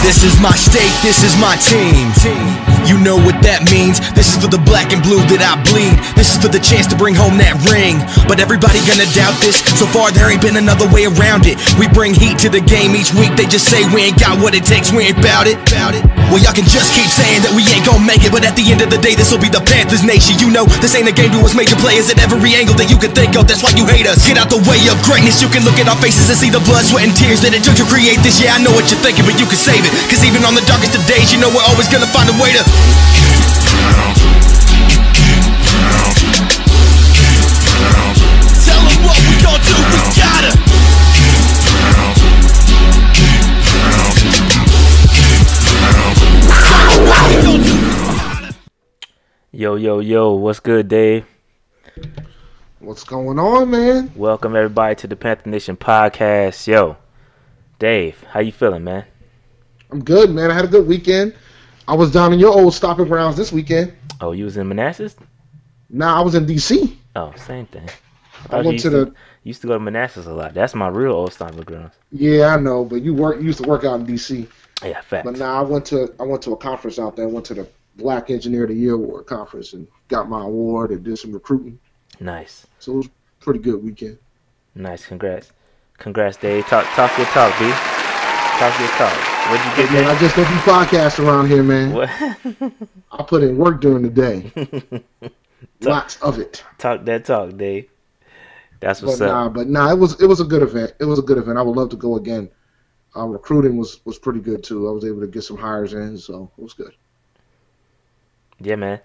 This is my state, this is my team. You know what that means. This is for the black and blue that I bleed. This is for the chance to bring home that ring. But everybody gonna doubt this. So far there ain't been another way around it. We bring heat to the game each week. They just say we ain't got what it takes, we ain't bout it. Well, y'all can just keep saying that we ain't gonna make it, but at the end of the day this'll be the Panthers nation. You know this ain't a game to us major players at every angle that you can think of. That's why you hate us. Get out the way of greatness. You can look at our faces and see the blood, sweat and tears that it took to create this. Yeah, I know what you're thinking, but you can save it. Cause even on the darkest of days, you know we're always gonna find a way to tell them what we gon' do, we gotta Yo, what's good, Dave? What's going on, man? Welcome everybody to the Panther Nation podcast. Yo, Dave, how you feeling, man? I'm good, man. I had a good weekend. I was down in your old stomping grounds this weekend. Oh, you was in Manassas? Nah, I was in D.C. Oh, same thing. I went to the... used to go to Manassas a lot. That's my real old stomping grounds. Yeah, I know, but you used to work out in D.C. Yeah, facts. But now I went to a conference out there. I went to the Black Engineer of the Year Award conference and got my award and did some recruiting. Nice. So it was a pretty good weekend. Nice, congrats, Dave. Talk your talk, B. Talk your talk. What'd you get, man? I just don't do podcasts around here, man. What? I put in work during the day. Lots of it. Talk that talk, Dave. That's what's up. But it was a good event. It was a good event. I would love to go again. Recruiting was pretty good too. I was able to get some hires in, so it was good. Yeah, man.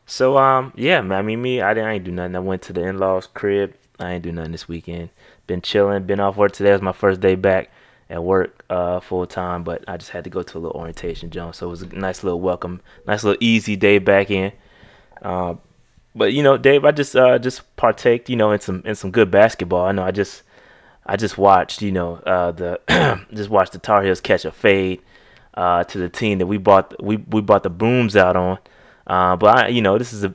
So yeah, man. I mean, I ain't do nothing. I went to the in-laws' crib. I ain't do nothing this weekend. Been chilling. Been off work today. It was my first day back at work full time, but I just had to go to a little orientation, John. So it was a nice little welcome, nice little easy day back in. But you know, Dave, I just partaked, you know, in some good basketball. I know I just watched, you know, just watched the Tar Heels catch a fade to the team that we bought the booms out on. But you know, this is a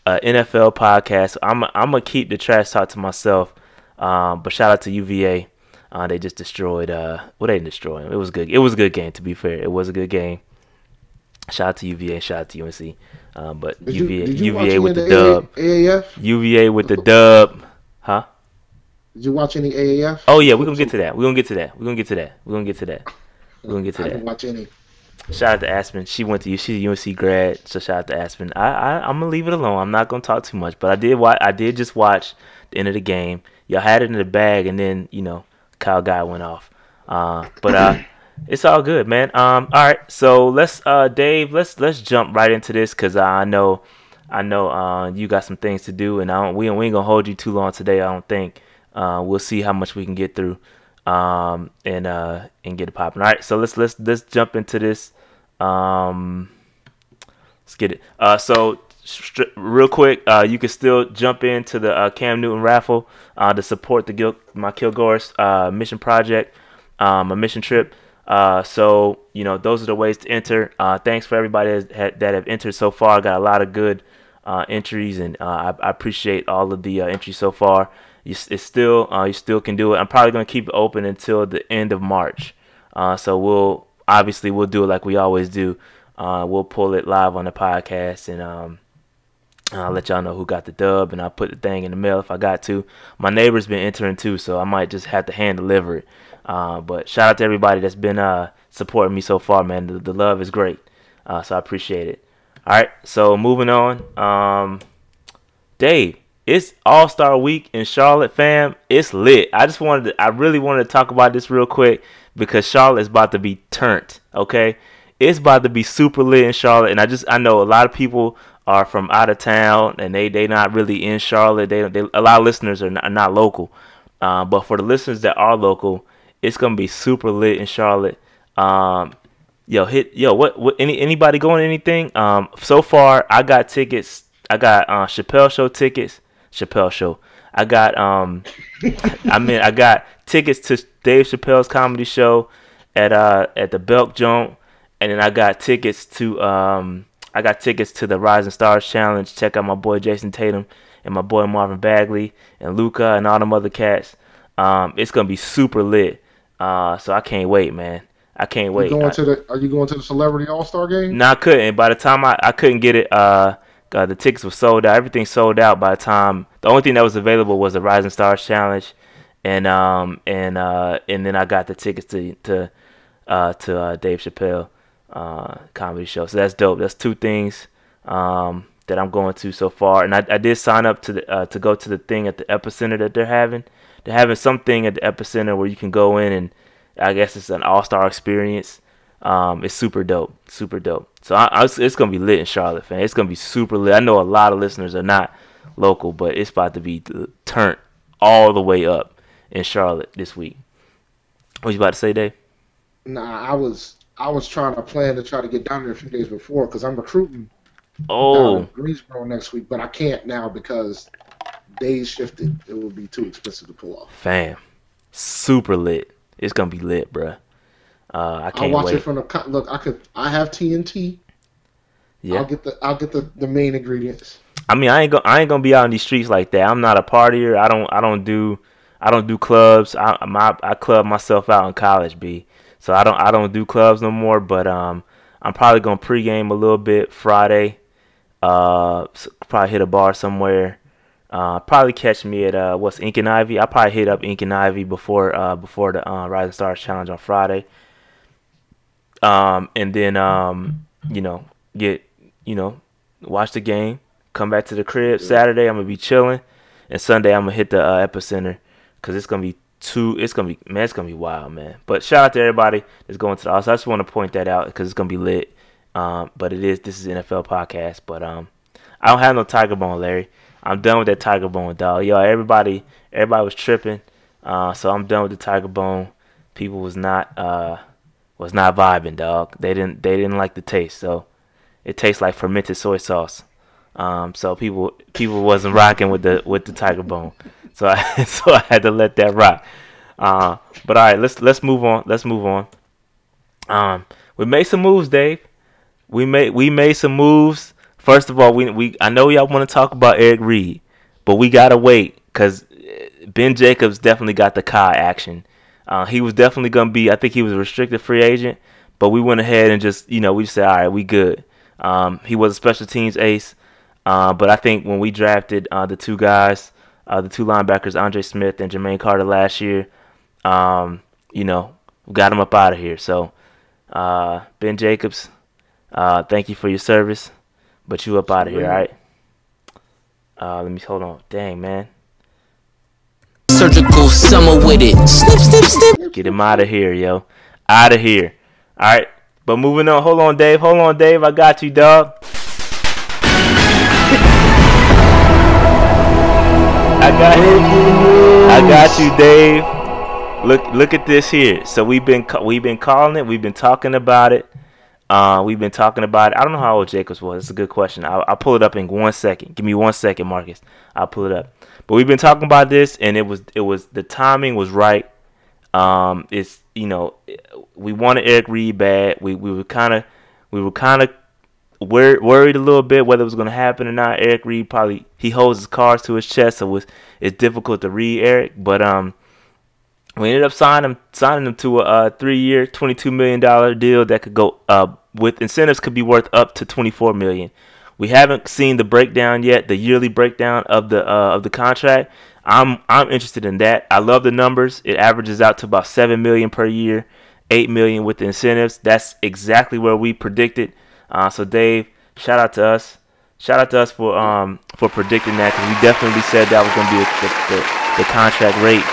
NFL podcast. I'm gonna keep the trash talk to myself. But shout out to UVA. They just destroyed. They didn't destroy them. It was good. It was a good game. To be fair, it was a good game. Shout out to UVA. Shout out to UNC. But UVA with the dub. AAF. UVA with the dub. Huh? Did you watch any AAF? Oh yeah, we're gonna get to that. We're gonna get to that. I didn't watch any. Shout out to Aspen. She went to she's a UNC grad, so shout out to Aspen. I'm gonna leave it alone. I'm not gonna talk too much, but I did just watch the end of the game. Y'all had it in the bag, and then you know Kyle Guy went off. But it's all good, man. All right, so let's Dave, let's jump right into this because I know you got some things to do, and we ain't gonna hold you too long today. I don't think. We'll see how much we can get through. And get it popping. All right, so let's jump into this. Let's get it. So real quick, you can still jump into the Cam Newton raffle to support my Kilgore's mission project, a mission trip. So you know those are the ways to enter. Thanks for everybody that have entered so far. Got a lot of good entries, and I appreciate all of the entries so far. You still can do it. I'm probably gonna keep it open until the end of March. So we'll do it like we always do. We'll pull it live on the podcast, and I'll let y'all know who got the dub, and I'll put the thing in the mail if I got to. My neighbor's been entering too, so I might just have to hand deliver it. But shout out to everybody that's been supporting me so far, man. The love is great, so I appreciate it. All right, so moving on. Dave. It's All-Star Week in Charlotte, fam. It's lit. I really wanted to talk about this real quick because Charlotte is about to be turned, okay? It's about to be super lit in Charlotte, and I know a lot of people are from out of town, and they not really in Charlotte. They a lot of listeners are not local. But for the listeners that are local, it's going to be super lit in Charlotte. What anybody going anything? So far, I got tickets. I got Chappelle Show tickets. Chappelle Show. I got I got tickets to Dave Chappelle's comedy show at the Belk Joint, and then I got tickets to the Rising Stars Challenge. Check out my boy Jason Tatum and my boy Marvin Bagley and Luca and all them other cats. It's gonna be super lit. So I can't wait, man. I can't You wait. going to the? Are you going to the Celebrity All Star game? No, I couldn't. By the time I couldn't get it, the tickets were sold out. Everything sold out by the time. The only thing that was available was the Rising Stars Challenge, and then I got the tickets to Dave Chappelle comedy show. So that's dope. That's two things that I'm going to so far. And I did sign up to go to the thing at the Epicenter that they're having. They're having something at the Epicenter where you can go in, and I guess it's an all-star experience. It's super dope, super dope. So it's gonna be lit in Charlotte, fam. It's gonna be super lit. I know a lot of listeners are not local, but it's about to be turned all the way up in Charlotte this week. What you about to say, Dave? Nah, I was trying to plan to try to get down there a few days before because I'm recruiting down Oh, in Greensboro next week, but I can't now because days shifted. It would be too expensive to pull off. fam, super lit. It's gonna be lit, bruh. I I'll can't watch wait. it from the look. I have TNT. Yeah. I'll get the main ingredients. I mean, I ain't gonna be out in these streets like that. I'm not a partier. I don't do clubs. I club myself out in college, B. So I don't do clubs no more. But I'm probably gonna pregame a little bit Friday. Probably hit a bar somewhere. Probably catch me at what's Ink and Ivy. I probably hit up Ink and Ivy before the Rising Stars Challenge on Friday. And then get watch the game. Come back to the crib Saturday. I'm gonna be chilling, and Sunday I'm gonna hit the Epicenter because it's gonna be it's gonna be wild, man. But shout out to everybody that's going to the All-Star. I just want to point that out because it's gonna be lit. But this is NFL podcast. But I don't have no Tiger Bone, Larry. I'm done with that Tiger Bone, dog. Yo, everybody was tripping. So I'm done with the Tiger Bone. People was not vibing, dog. They didn't like the taste. So it tastes like fermented soy sauce. So people wasn't rocking with the Tiger Bone. So I had to let that rock. But all right, let's move on. Let's move on. We made some moves, Dave. We made some moves. First of all, I know y'all want to talk about Eric Reid, but we gotta wait because Ben Jacobs definitely got the Kai action. He was definitely gonna be. I think he was a restricted free agent, but we went ahead and just we said, all right, we good. He was a special teams ace, but I think when we drafted the two guys, the two linebackers, Andre Smith and Jermaine Carter last year, we got him up out of here. So Ben Jacobs, thank you for your service. But you up out of here, all right? Let me hold on. Dang, man. Surgical summer with it. Snip, snip, snip. Get him out of here, yo. Out of here. All right. But moving on. Hold on, Dave. I got you, dog. I got you, Dave. Look at this here. So we've been calling it. We've been talking about it. I don't know how old Jacobs was. It's a good question. I'll pull it up in 1 second. Give me 1 second, Marcus. I'll pull it up. But we've been talking about this, and it was the timing was right. We wanted Eric Reid bad. We were kind of worried a little bit whether it was going to happen or not. Eric Reid he holds his cards to his chest, so it's difficult to read Eric. But we ended up signing him to a 3-year, $22 million deal that could go with incentives could be worth up to $24 million. We haven't seen the breakdown yet, the yearly breakdown of the contract. I'm interested in that. I love the numbers. It averages out to about $7 million per year, $8 million with the incentives. That's exactly where we predicted. So Dave, shout out to us. Shout out to us for predicting that, because we definitely said that was going to be the contract rate.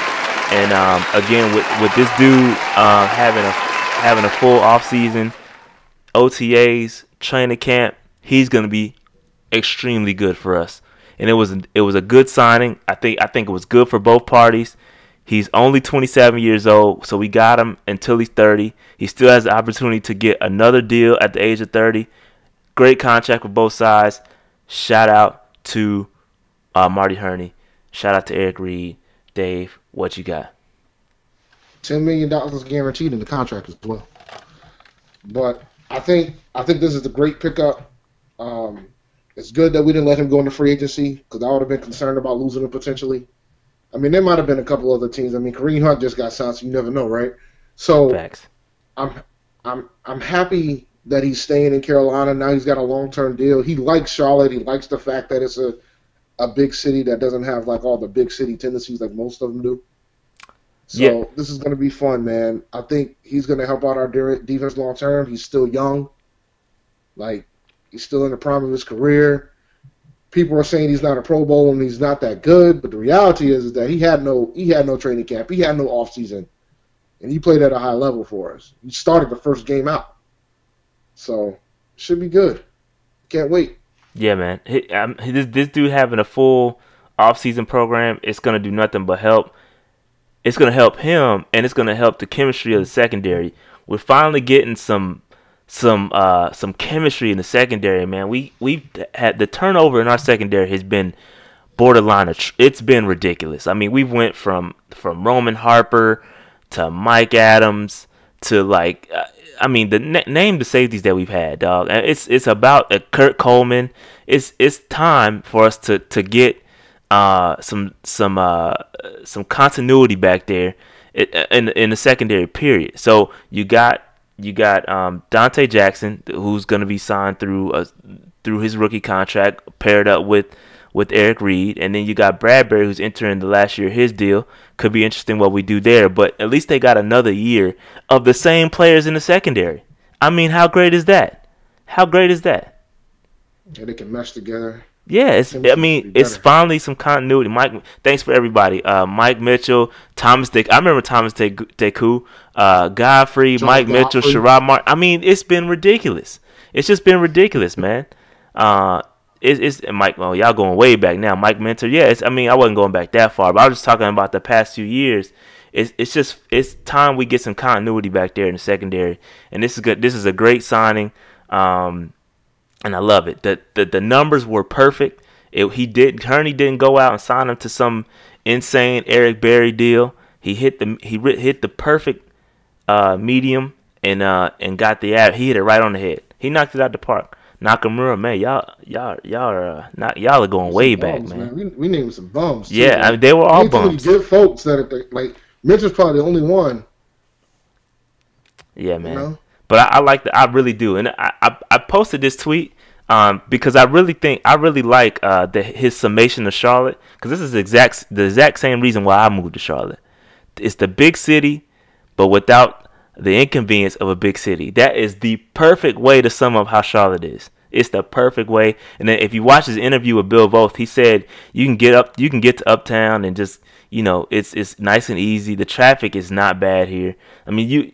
And again, with this dude having a full offseason, OTAs, training camp, he's going to be extremely good for us. And it was a good signing. I think it was good for both parties. He's only 27 years old, so we got him until he's 30. He still has the opportunity to get another deal at the age of 30. Great contract for both sides. Shout out to Marty Herney. Shout out to Eric Reid. Dave, what you got? $10 million guaranteed in the contract as well. But I think this is a great pickup. It's good that we didn't let him go into free agency, because I would have been concerned about losing him potentially. I mean, there might have been a couple other teams. I mean, Kareem Hunt just got signed, so you never know, right? So Facts. I'm I'm happy that he's staying in Carolina. Now he's got a long-term deal. He likes Charlotte. He likes the fact that it's a big city that doesn't have like all the big city tendencies like most of them do. So this is going to be fun, man. I think he's going to help out our defense long term. He's still young. Like, he's still in the prime of his career. People are saying he's not a Pro Bowl and he's not that good, but the reality is that he had no training camp. He had no offseason. And he played at a high level for us. He started the first game out. So, should be good. Can't wait. Yeah, man. This dude having a full offseason program, it's going to do nothing but help. It's going to help him, and it's going to help the chemistry of the secondary. We're finally getting some chemistry in the secondary, man. We've had the turnover in our secondary has been borderline. It's been ridiculous. I mean, we went from Roman Harper to Mike Adams to like, name the safeties that we've had, dog. It's about Kurt Coleman. It's time for us to get some continuity back there in the secondary period. So you got Dante Jackson, who's going to be signed through his rookie contract, paired up with Eric Reid, and then you got Bradbury, who's entering the last year of his deal. Could be interesting what we do there, but at least they got another year of the same players in the secondary. I mean, how great is that? How great is that? Yeah, they can mesh together. Yeah, it's finally some continuity. Mike, thanks for everybody. Mike Mitchell, Thomas Dick. I remember Thomas Deku, Godfrey, John Mike Godfrey. Mitchell, Sherrod Martin. I mean, it's been ridiculous. It's just been ridiculous, man. It's Mike. Well, y'all going way back now. Mike Mentor. Yeah, I wasn't going back that far, but I was just talking about the past few years. It's time we get some continuity back there in the secondary, and this is good. This is a great signing. And I love it. The numbers were perfect. Kearney didn't go out and sign him to some insane Eric Berry deal. He hit the perfect medium and got the ad. He hit it right on the head. He knocked it out the park. Nakamura, man, y'all are going way back, man. We named some bums. Too, yeah, man. I mean, they were all bums. Good folks that are like Mitch was probably the only one. Yeah, man. You know? But I really do, and I posted this tweet because I really like his summation of Charlotte, because this is the exact same reason why I moved to Charlotte. It's the big city, but without the inconvenience of a big city. That is the perfect way to sum up how Charlotte is. It's the perfect way. And then if you watch his interview with Bill Voth, he said you can get to Uptown and just, it's nice and easy. The traffic is not bad here. I mean,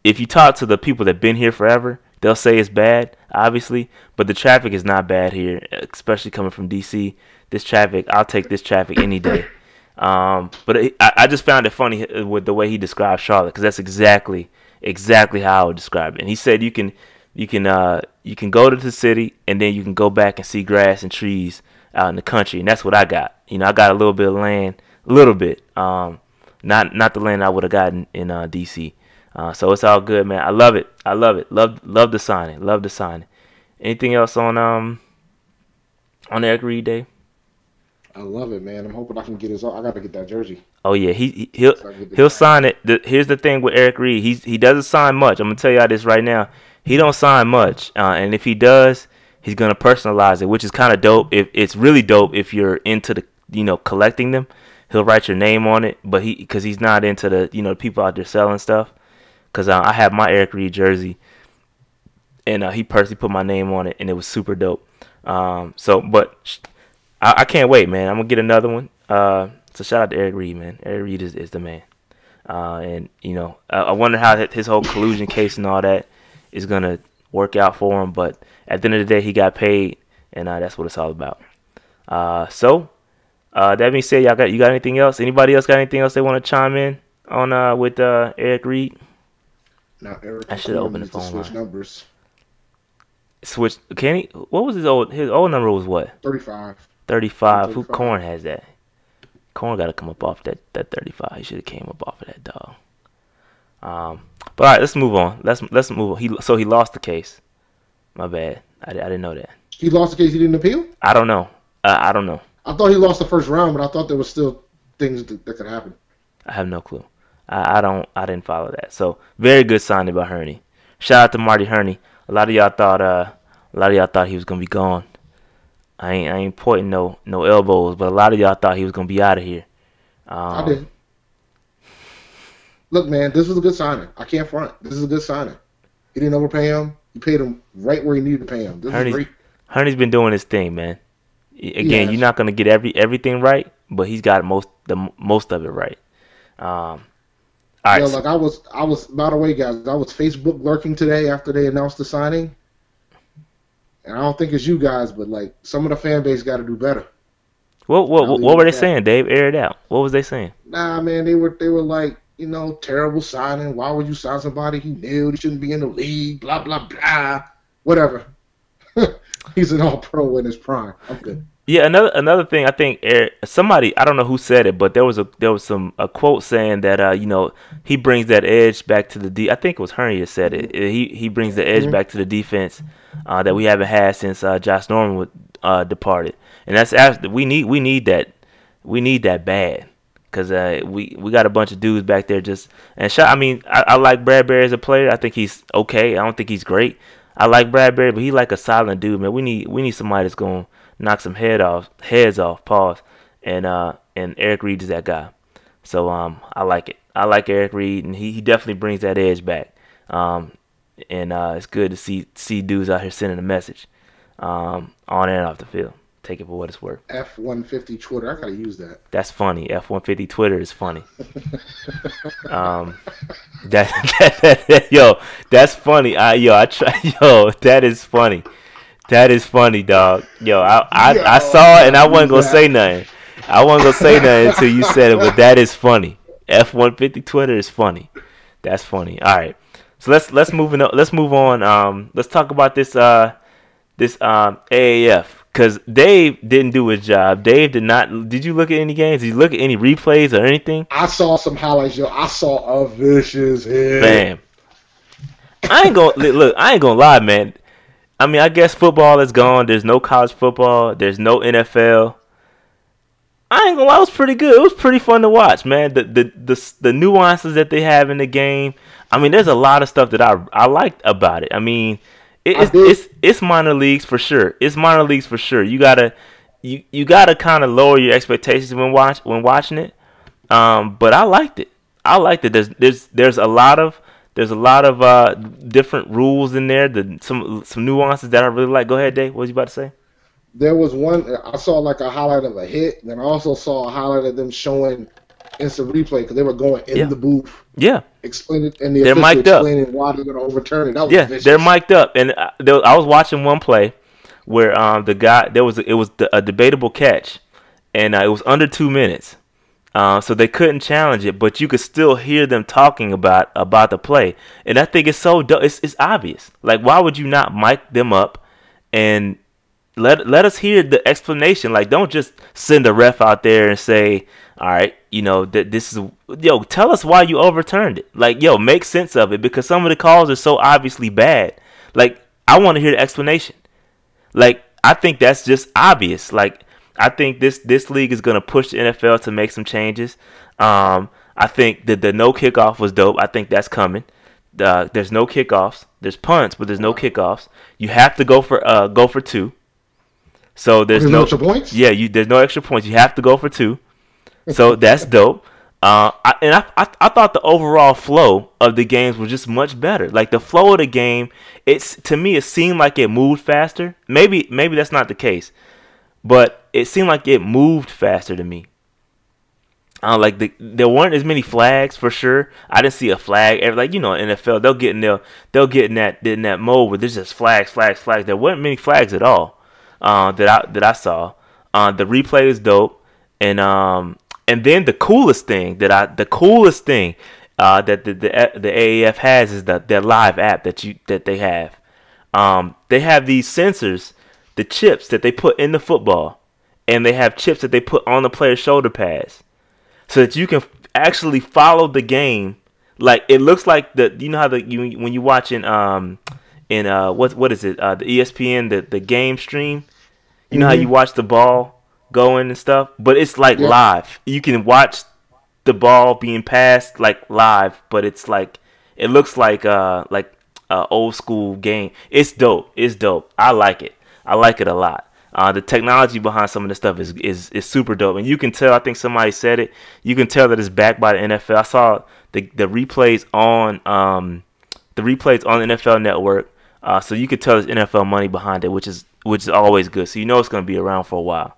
if you talk to the people that've been here forever, they'll say it's bad, obviously, but the traffic is not bad here, especially coming from DC. I'll take this traffic any day. But I just found it funny with the way he described Charlotte, because that's exactly how I would describe it. And he said you can go to the city and then you can go back and see grass and trees out in the country, and that's what I got. I got a little bit of land, not the land I would have gotten in DC. So it's all good, man. I love it. Love the signing. Anything else on Eric Reid Day? I love it, man. I'm hoping I can get his. I got to get that jersey. Oh yeah, he'll sign it. Here's the thing with Eric Reid. He doesn't sign much. I'm gonna tell y'all this right now. He don't sign much, and if he does, he's gonna personalize it, which is kind of dope. It's really dope if you're into the collecting them. He'll write your name on it, but because he's not into the people out there selling stuff. Because I have my Eric Reid jersey, and he personally put my name on it, and it was super dope. But I can't wait, man. I'm going to get another one. So shout out to Eric Reid, man. Eric Reid is the man. And, I wonder how his whole collusion case and all that is going to work out for him. But at the end of the day, he got paid, and that's what it's all about. That being said, you got anything else? Anybody else got anything else they want to chime in on with Eric Reid? Now, Eric, I should open the phone switch line. Numbers. Switch? Can he? What was his old number? Was what? 35. 35. Who Corn has that? Corn got to come up off that 35. He should have came up off of that, dog. But all right, let's move on. Let's move on. He lost the case. My bad. I didn't know that. He lost the case. He didn't appeal. I don't know. I don't know. I thought he lost the first round, but I thought there was still things that could happen. I have no clue. I didn't follow that. So very good signing by Hurney. shout out to Marty Herney. A lot of y'all thought he was gonna be gone. I ain't pointing no elbows, but a lot of y'all thought he was gonna be out of here. I did. Look, man, this was a good signing. I can't front. This is a good signing. He didn't overpay him. He paid him right where he needed to pay him. This is great. Herney's been doing his thing, man. Again, you're not gonna get everything right, but he's got most of it right. All right. Yo, like I was. By the way, guys, I was Facebook lurking today after they announced the signing, and I don't think it's you guys, but like some of the fan base got to do better. What were they saying, Dave? Air it out. What was they saying? Nah, man, they were like, terrible signing. Why would you sign somebody he knew he shouldn't be in the league? Blah blah blah. Whatever. He's an all-pro in his prime. I'm good. Yeah, another thing, I think somebody, I don't know who said it, but there was a quote saying that he brings that edge back to the I think it was Herney that said it. He brings the edge back to the defense that we haven't had since Josh Norman departed, and that's we need that bad, because we got a bunch of dudes back there I like Bradbury as a player. I think he's okay. I don't think he's great. I like Bradbury, but he's like a silent dude, man. We need somebody that's gonna knock some heads off. Pause. And Eric Reid is that guy. So I like it. I like Eric Reid, and he definitely brings that edge back. And it's good to see dudes out here sending a message on and off the field. Take it for what it's worth. F-150 Twitter. I gotta use that. That's funny. F-150 Twitter is funny. Yo, that's funny. That is funny. That is funny, dog. Yo, I saw it and I wasn't gonna say nothing. I wasn't gonna say nothing until you said it, but that is funny. F-150 Twitter is funny. That's funny. All right. So let's move on. Let's move on. Let's talk about this AAF. Because Dave didn't do his job. Dave did not. Did you look at any games? Did you look at any replays or anything? I saw some highlights, yo. I saw a vicious hit. Bam. I ain't gonna lie, man. I mean, I guess football is gone. There's no college football. There's no NFL. I ain't gonna lie, it was pretty good. It was pretty fun to watch, man. The nuances that they have in the game. I mean, there's a lot of stuff that I liked about it. I mean, it's minor leagues for sure. It's minor leagues for sure. You gotta kind of lower your expectations when watching it. But I liked it. There's a lot of different rules in there. Some nuances that I really like. Go ahead, Dave. What was you about to say? There was one I saw like a highlight of a hit, and then I also saw a highlight of them showing instant replay because they were going in the booth. Yeah, explaining and the official explaining why they're going to overturn it. That was vicious. They're mic'd up, and I was watching one play where the guy it was a debatable catch, and it was under 2 minutes, so they couldn't challenge it, but you could still hear them talking about the play, and I think it's so it's obvious. Like, why would you not mic them up and let us hear the explanation? Like, don't just send a ref out there and say, all right, this is, tell us why you overturned it. Like, make sense of it, because some of the calls are so obviously bad. Like, I want to hear the explanation. Like, I think that's just obvious. Like, I think this league is going to push the NFL to make some changes. I think that the no kickoff was dope. I think that's coming. There's no kickoffs. There's punts, but there's no kickoffs. You have to go for two. So there's no extra points. Yeah, there's no extra points. You have to go for two. So that's dope. I thought the overall flow of the games was just much better. Like, the flow of the game, to me it seemed like it moved faster. Maybe that's not the case, but it seemed like it moved faster to me. There weren't as many flags for sure. I didn't see a flag. NFL, they'll get in that mode where there's just flags. There weren't many flags at all that I saw. The replay is dope, and then the coolest thing that the AAF has is their live app that they have. They have these sensors, the chips that they put in the football, and they have chips that they put on the player's shoulder pads, so that you can actually follow the game. Like, it looks like how when you watching what is it, the ESPN, the game stream, how you watch the ball going and stuff, but it's like live. You can watch the ball being passed like live, but it's like, it looks like old school game. It's dope. It's dope. I like it. I like it a lot. The technology behind some of this stuff is super dope, and you can tell. I think somebody said it. You can tell that it's backed by the NFL. I saw the replays on the NFL Network, so you could tell there's NFL money behind it, which is always good. So you know it's going to be around for a while.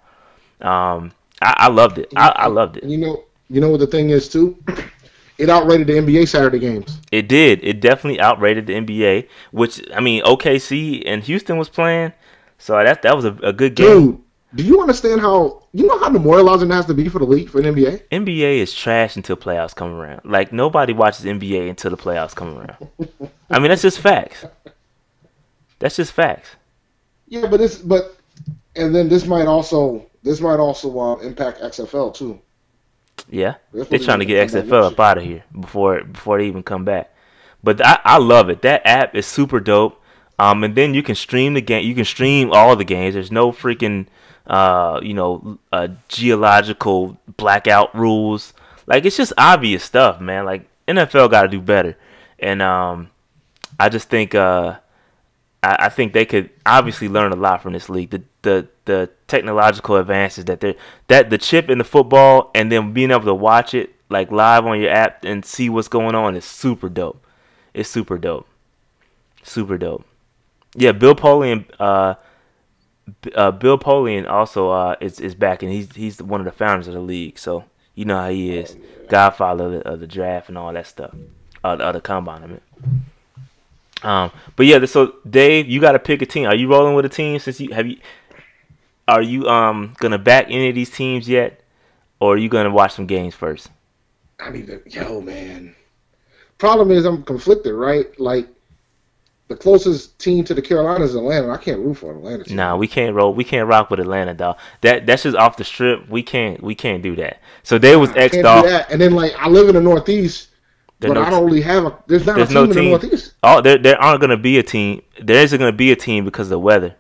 I loved it. I loved it. You know what the thing is too. It outrated the NBA Saturday games. It did. It definitely outrated the NBA. Which I mean, OKC and Houston was playing. So that was a good game. Dude, do you understand how demoralizing it has to be for the league, for the NBA? NBA is trash until playoffs come around. Like, nobody watches NBA until the playoffs come around. I mean, that's just facts. That's just facts. Yeah, and then this might also impact XFL too. Yeah, they're trying to get XFL up out of here before they even come back. But I love it. That app is super dope. And then you can stream the game. You can stream all the games. There's no freaking, geological blackout rules. Like, it's just obvious stuff, man. Like, NFL got to do better. And I just think I think they could obviously learn a lot from this league. The technological advances that the chip in the football, and then being able to watch it like live on your app and see what's going on is super dope. It's super dope. Super dope. Yeah, Bill Polian also is back, and he's one of the founders of the league. So you know how he is, godfather of the draft and all that stuff, the combine. I mean, but yeah. So Dave, you got to pick a team. Are you rolling with a team? Are you gonna back any of these teams yet, or are you gonna watch some games first? I mean, man. Problem is, I'm conflicted, right? Like, the closest team to the Carolinas is Atlanta. I can't root for Atlanta team. Nah, we can't roll. We can't rock with Atlanta, dog. That's just off the strip. We can't do that. So they was X'd off. And then, like, I live in the Northeast, but I don't really have there's not a team in the Northeast. Oh, there aren't gonna be a team. There isn't gonna be a team because of the weather.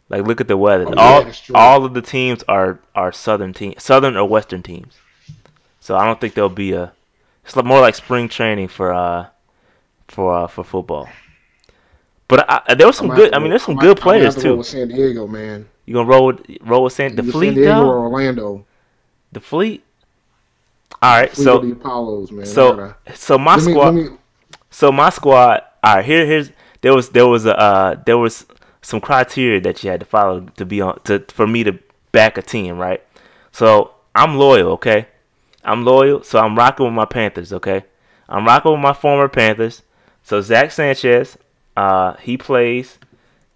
Like, look at the weather. All of the teams are southern or western teams. So I don't think there'll be it's more like spring training for football. But there was some good. I mean, there's some good players too. Roll with San Diego, man. You gonna roll with the Fleet, San Diego though? or Orlando? The Fleet. All right, so the Apollos, man. So my squad. All right, there was some criteria that you had to follow to be on for me to back a team, right? So I'm loyal, okay? I'm loyal, so I'm rocking with my Panthers, okay? I'm rocking with my former Panthers. So Zach Sanchez. He plays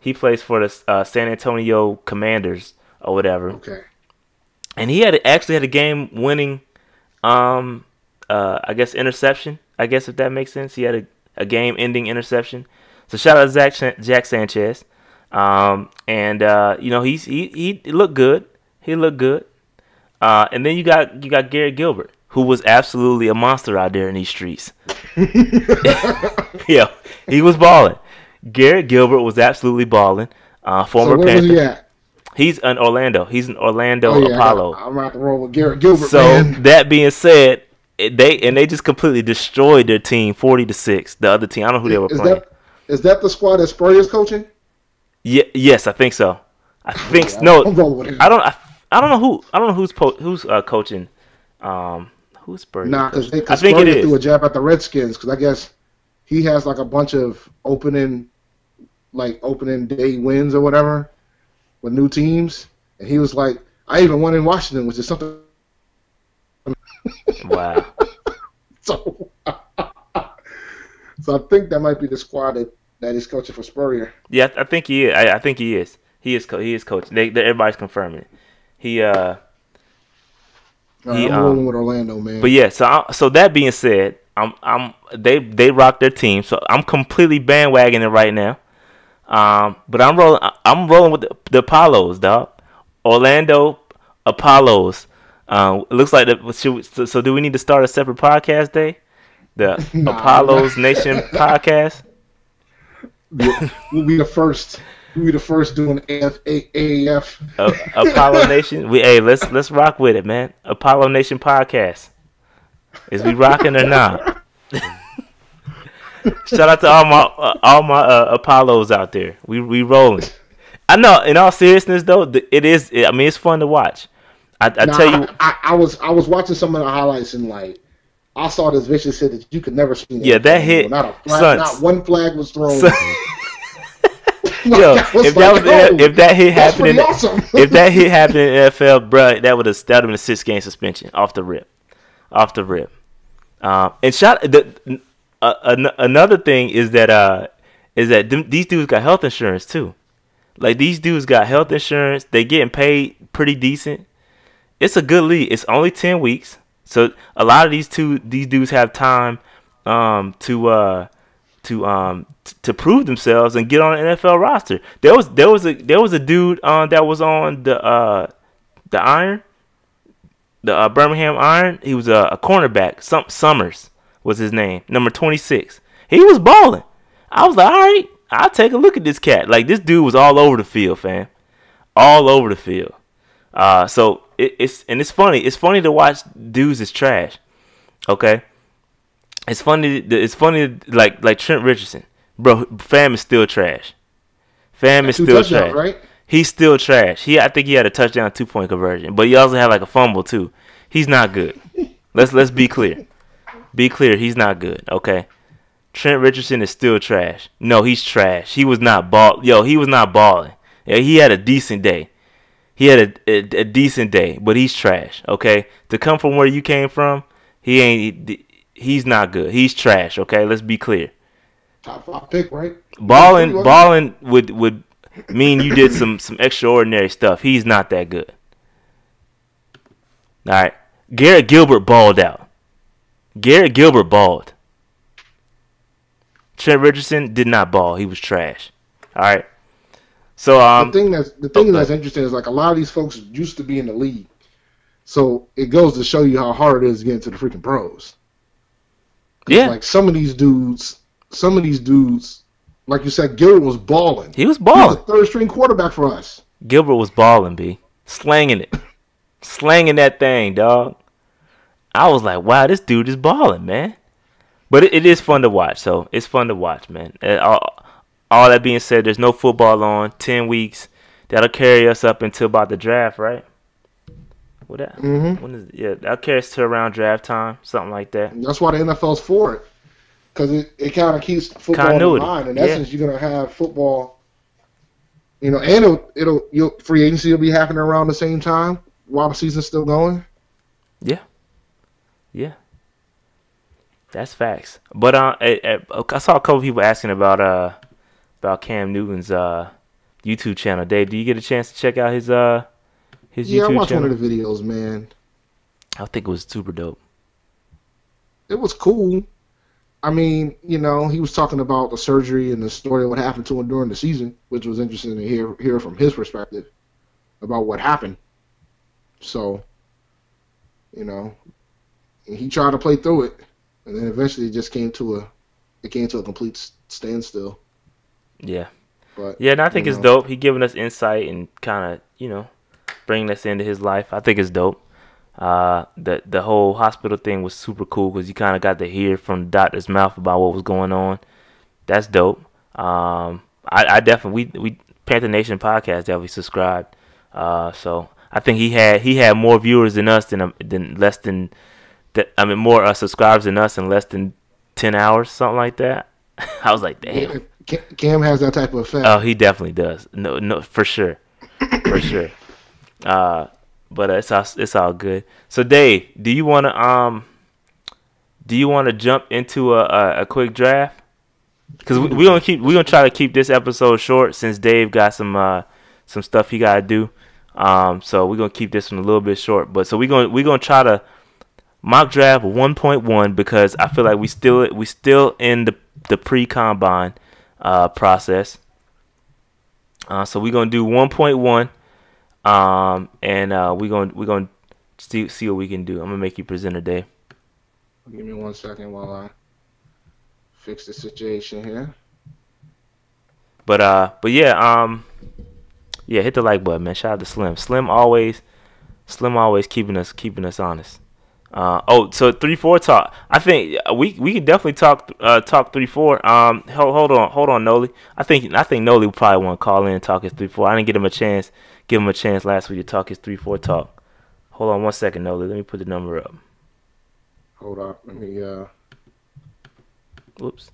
for the San Antonio Commanders or whatever. Okay. And he actually had a game-winning, I guess, interception. I guess, if that makes sense. He had a game-ending interception. So shout out to Jack Sanchez. He looked good. He looked good. And then you got Garrett Gilbert, who was absolutely a monster out there in these streets. Yeah, he was balling. Garrett Gilbert was absolutely balling. Former Panther. Where was he at? He's an Orlando. He's an Orlando Apollo. I'm about to roll with Garrett Gilbert. So man. That being said, they just completely destroyed their team, 40-6. The other team, I don't know who they were playing. Is that the squad that Spurrier's coaching? Yeah. Yes, I think so. I think no. I don't know who's coaching. Who's Spurrier? Nah, because Spurrier threw a jab at the Redskins because I guess he has like a bunch of opening day wins or whatever with new teams, and he was like, I even won in Washington, which is something. Wow. So I think that might be the squad that is coaching for Spurrier. Yeah, I think he is. I think he is. He is coaching. Everybody's confirming it. I'm rolling with Orlando, man. But yeah, so that being said, they rock their team, so I'm completely bandwagoning right now. But I'm rolling with the Apollos, dog. Orlando Apollos. It looks like so do we need to start a separate podcast day? The Apollos Nation podcast. We'll be the first. We'll be the first doing AAF. Apollo Nation. Let's rock with it, man. Apollo Nation podcast. Is we rocking or not? Shout out to all my Apollos out there. We rolling. I know. In all seriousness, though, I mean, it's fun to watch. I tell you, I was watching some of the highlights and like I saw this vicious hit that you could never see. Yeah, that hit. Not a flag, not one flag was thrown. Yo, if that hit happened awesome. If that hit happened in the NFL, bro, that would have been a 6-game suspension off the rip. And another thing is that these dudes got health insurance too. Like these dudes got health insurance. They getting paid pretty decent. It's a good league. It's only 10 weeks, so a lot of these dudes have time to prove themselves and get on an NFL roster. There was a dude that was on the Iron, the Birmingham Iron. He was a cornerback. Summers was his name, number 26. He was balling. I was like, all right, I'll take a look at this cat. Like this dude was all over the field, fam, all over the field. So it's funny. It's funny to watch dudes is trash. Okay. It's funny like Trent Richardson. Bro, fam is still trash. Fam is still trash. Right? He's still trash. I think he had a touchdown 2-point conversion, but he also had like a fumble too. He's not good. Let's be clear. Be clear, he's not good, okay? Trent Richardson is still trash. No, he's trash. He was not he was not balling. Yeah, he had a decent day. He had a decent day, but he's trash, okay? To come from where you came from, he's not good. He's trash, okay? Let's be clear. Top 5 pick, right? Balling would mean you did some extraordinary stuff. He's not that good. All right. Garrett Gilbert balled out. Garrett Gilbert balled. Trent Richardson did not ball. He was trash. All right. So the thing that's interesting is like a lot of these folks used to be in the league, so it goes to show you how hard it is to get into the freaking pros. Yeah. Like some of these dudes, like you said, Gilbert was balling. He was balling. He was a third-string quarterback for us. Gilbert was balling, B. Slanging it. Slanging that thing, dog. I was like, wow, this dude is balling, man. But it is fun to watch, so it's fun to watch, man. All that being said, there's no football on. 10 weeks. That'll carry us up until about the draft, right? What that? Mm-hmm. When is it? Yeah, that'll carry us to around draft time, something like that. That's why the NFL's for it. Because it kind of keeps football in mind. In essence, you're going to have football, and free agency will be happening around the same time while the season's still going. Yeah. Yeah. That's facts. But I saw a couple people asking about Cam Newton's YouTube channel. Dave, do you get a chance to check out his YouTube channel? Yeah, I watched one of the videos, man. I think it was super dope. It was cool. I mean, he was talking about the surgery and the story of what happened to him during the season, which was interesting to hear from his perspective about what happened. So, he tried to play through it, and then eventually it just came to a complete standstill. Yeah. But yeah, and I think it's dope. He giving us insight and kind of, bringing us into his life. I think it's dope. The whole hospital thing was super cool because you kind of got to hear from the doctor's mouth about what was going on. That's dope. I definitely we Panther Nation podcast definitely subscribed. So I think he had more viewers than us more subscribers than us in less than 10 hours, something like that. I was like, damn. Cam has that type of effect. Oh, he definitely does. No, for sure, for sure. But it's all good. So Dave, do you want to jump into a quick draft? Because we're gonna try to keep this episode short since Dave got some stuff he gotta do. So we're gonna keep this one a little bit short. But so we're gonna try to mock draft 1.1 because I feel like we still in the pre-combine process. So we're gonna do 1.1. And we're gonna see what we can do. I'm gonna make you presenter, Dave. Give me 1 second while I fix the situation here. But yeah, hit the like button, man. Shout out to Slim. Slim always keeping us honest. So 3-4 talk. I think we can definitely talk 3-4. Hold on, Noli. I think Noli would probably want to call in and talk his 3-4. I didn't give him a chance last week to talk his 3-4 talk. Hold on 1 second, Noli. Let me put the number up. Hold on, let me. Whoops.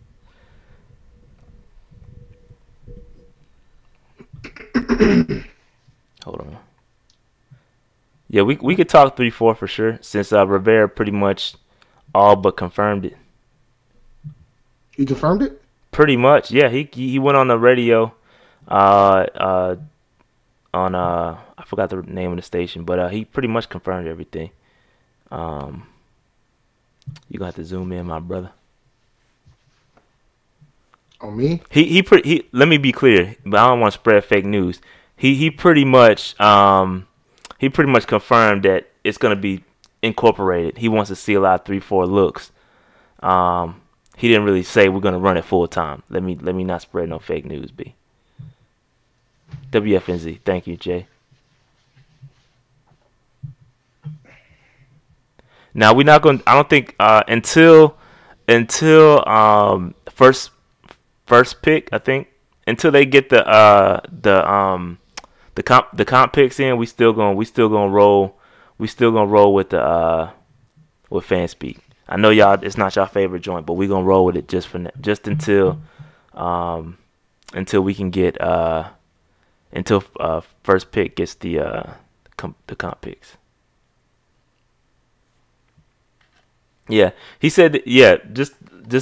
Hold on. Yeah, we could talk 3-4 for sure, since Rivera pretty much all but confirmed it. He confirmed it? Pretty much, yeah. He went on the radio, on I forgot the name of the station, but he pretty much confirmed everything. You gonna have to zoom in, my brother. On me? He let me be clear, but I don't want to spread fake news. He pretty much confirmed that it's gonna be incorporated. He wants to see a lot of 3-4 looks. He didn't really say we're gonna run it full time. Let me not spread no fake news, B. WFNZ. Thank you, Jay. Now we're not going. I don't think until first pick. I think until they get the comp picks in, we still gonna roll with the with fan speak. I know y'all, it's not y'all favorite joint, but we gonna roll with it just until we can get until first pick gets the comp picks. Yeah, he said. Yeah, just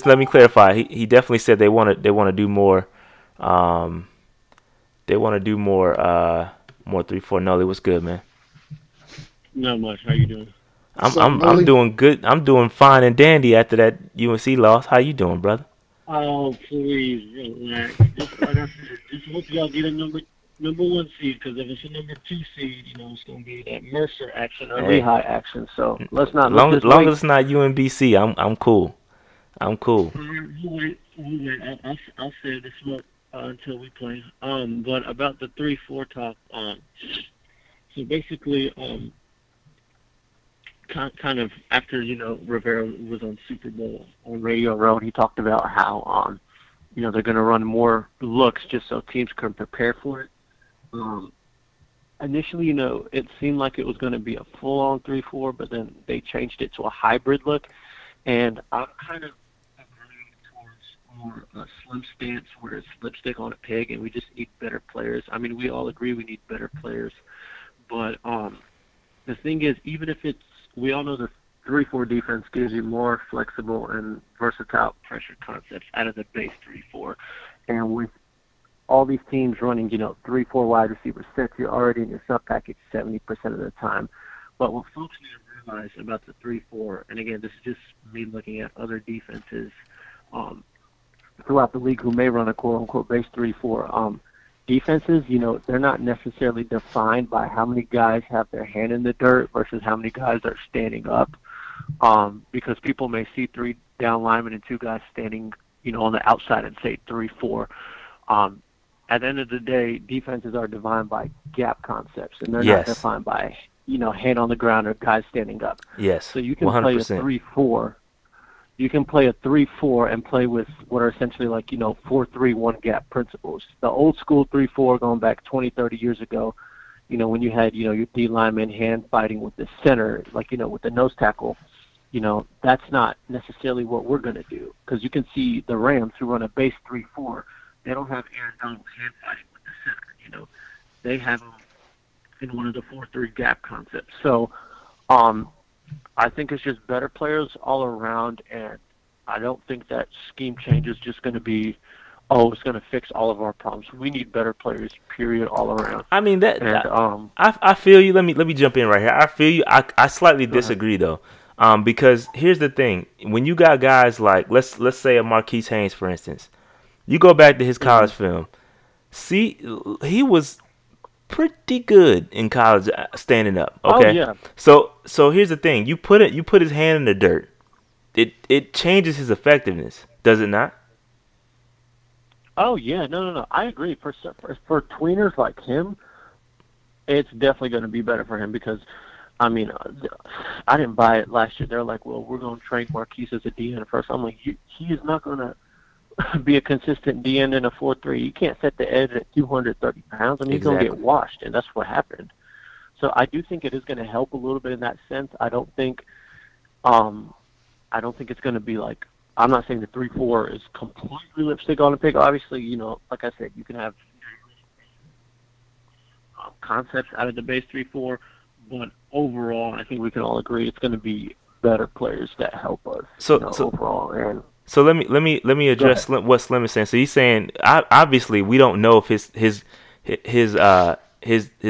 let me clarify. He definitely said they want to do more. They want to do more 3-4. No, it was good, man. Not much. How you doing? I'm doing good. I'm doing fine and dandy after that UNC loss. How you doing, brother? Oh, please relax. Just like I said, just hope y'all get a number 1 seed, because if it's a number 2 seed, it's gonna be that Mercer action or Lehigh action. So let's not. Long as it's not UNBC, I'm cool. I'm cool. Wait. I'll save the smoke until we play. But about the 3-4 talk. So basically, kind of after Rivera was on Super Bowl on Radio Row, he talked about how they're going to run more looks just so teams can prepare for it. Initially, it seemed like it was going to be a full-on 3-4, but then they changed it to a hybrid look, and I'm kind of agreeing towards more a slim stance where it's lipstick on a pig, and we just need better players. I mean, we all agree we need better players, but the thing is, even if we all know the 3-4 defense gives you more flexible and versatile pressure concepts out of the base 3-4. And with all these teams running, 3-4 wide receiver sets, you're already in your sub package 70% of the time. But what folks need to realize about the 3-4, and again, this is just me looking at other defenses throughout the league who may run a quote-unquote base 3-4, defenses, they're not necessarily defined by how many guys have their hand in the dirt versus how many guys are standing up, because people may see 3 down linemen and 2 guys standing, on the outside and say 3-4. At the end of the day, defenses are defined by gap concepts, and they're not defined by, hand on the ground or guys standing up. Yes, so you can 100%. play a 3-4. You can play a 3-4 and play with what are essentially like, 4-3-1 gap principles. The old school 3-4 going back 20, 30 years ago, when you had, your D lineman hand fighting with the center, like, with the nose tackle, that's not necessarily what we're going to do. Because you can see the Rams who run a base 3-4, they don't have Aaron Donald hand fighting with the center, They have him in one of the 4-3 gap concepts. So, I think it's just better players all around, and I don't think that scheme change is just going to be, it's going to fix all of our problems. We need better players, period, all around. I mean I feel you. Let me jump in right here. I feel you. I slightly disagree though, because here's the thing: when you got guys like let's say a Marquise Haynes, for instance, you go back to his college film. See, he was pretty good in college standing up. Okay. Oh, yeah. So here's the thing: you put his hand in the dirt, it changes his effectiveness, does it not? Oh yeah, no. I agree. For tweeners like him, it's definitely going to be better for him because I mean, I didn't buy it last year. They're like, well, we're going to train Marquise as a DN first. I'm like, he is not going to be a consistent DN in a 4-3. You can't set the edge at 230 pounds. I mean, he's going to get washed, and that's what happened. So I do think it is going to help a little bit in that sense. I don't think it's going to be like, I'm not saying the 3-4 is completely lipstick on a pig. Obviously, you know, like I said, you can have concepts out of the base 3-4, but overall, I think we can all agree it's going to be better players that help us. Overall. And so let me address what Slim is saying. So he's saying obviously we don't know if his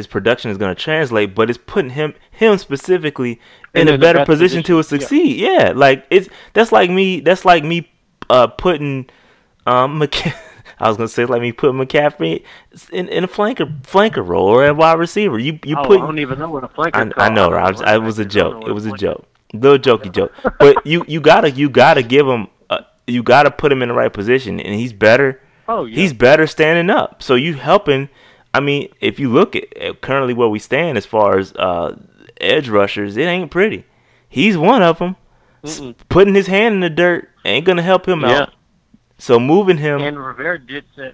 production is going to translate, but it's putting him specifically in a better position to succeed. Yeah, like that's like me putting I was gonna say it's like me putting McCaffrey in a flanker role or a wide receiver. I don't even know what a flanker. I know, Rob. It was a joke. It was a joke, little jokey joke. But you gotta give him. You gotta put him in the right position, and he's better. Oh yeah. He's better standing up. So you helping. I mean, if you look at currently where we stand as far as edge rushers, it ain't pretty. He's one of them. Putting his hand in the dirt ain't gonna help him out. So moving him. And Rivera did say.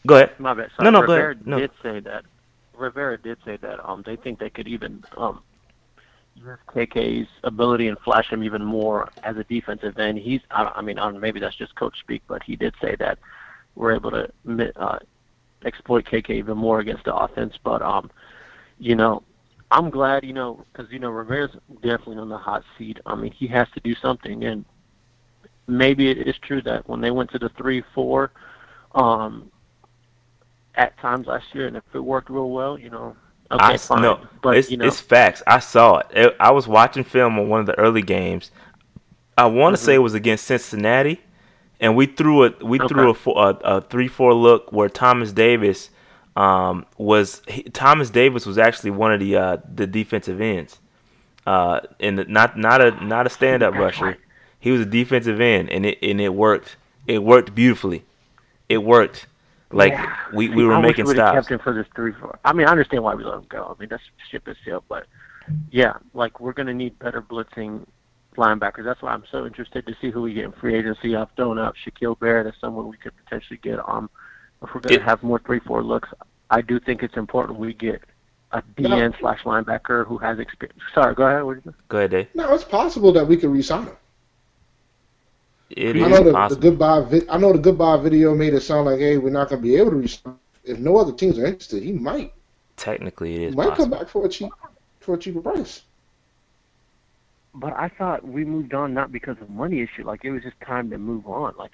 Go ahead. My bad. Sorry. No, Rivera go ahead. Rivera did say that. They think they could even use KK's ability and flash him even more as a defensive end. Maybe that's just coach speak, but he did say that we're able to exploit KK even more against the offense. But you know, I'm glad, you know, because you know Rivera's definitely on the hot seat. I mean, he has to do something, and maybe it is true that when they went to the 3-4 at times last year, and if it worked real well, you know, okay, fine. No, but it's facts. I saw it. I was watching film on one of the early games. I want to say it was against Cincinnati, and we threw a 3-4 look where Thomas Davis was actually one of the defensive ends, and not a stand up rusher. He was a defensive end, and it worked. It worked beautifully. It worked. Like we were making stops. Kept him for this 3-4. I mean, I understand why we let him go. I mean, that's ship is sailed, but yeah, like we're gonna need better blitzing linebackers. That's why I'm so interested to see who we get in free agency. I've thrown out Shaquille Barrett as someone we could potentially get. If we're gonna have more 3-4 looks, I do think it's important we get a DN/linebacker who has experience. Sorry, go ahead. Go ahead, Dave. No, it's possible that we could re-sign him. I know the goodbye video made it sound like, hey, we're not going to be able to resign. If no other teams are interested, he might. Technically, it is. He might possible. come back for a cheaper price. But I thought we moved on not because of money issue. Like it was just time to move on. Like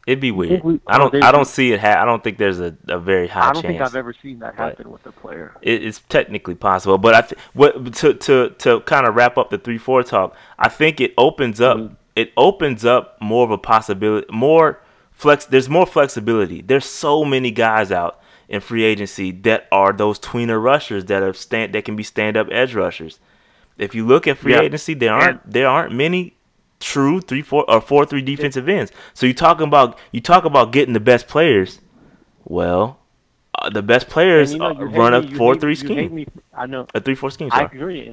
it'd be weird. I don't see it. I don't think there's a very high chance. I don't think I've ever seen that happen with a player. It's technically possible, but to kind of wrap up the 3-4 talk, I think it opens up. It opens up more of a possibility. There's more flexibility. There's so many guys out in free agency that are those tweener rushers that can be stand up edge rushers. If you look at free agency, there aren't many true 3-4 or 4-3 defensive ends. So you talk about getting the best players. Well, the best players run a 4-3 scheme. I know a 3-4 scheme. Sorry. I agree,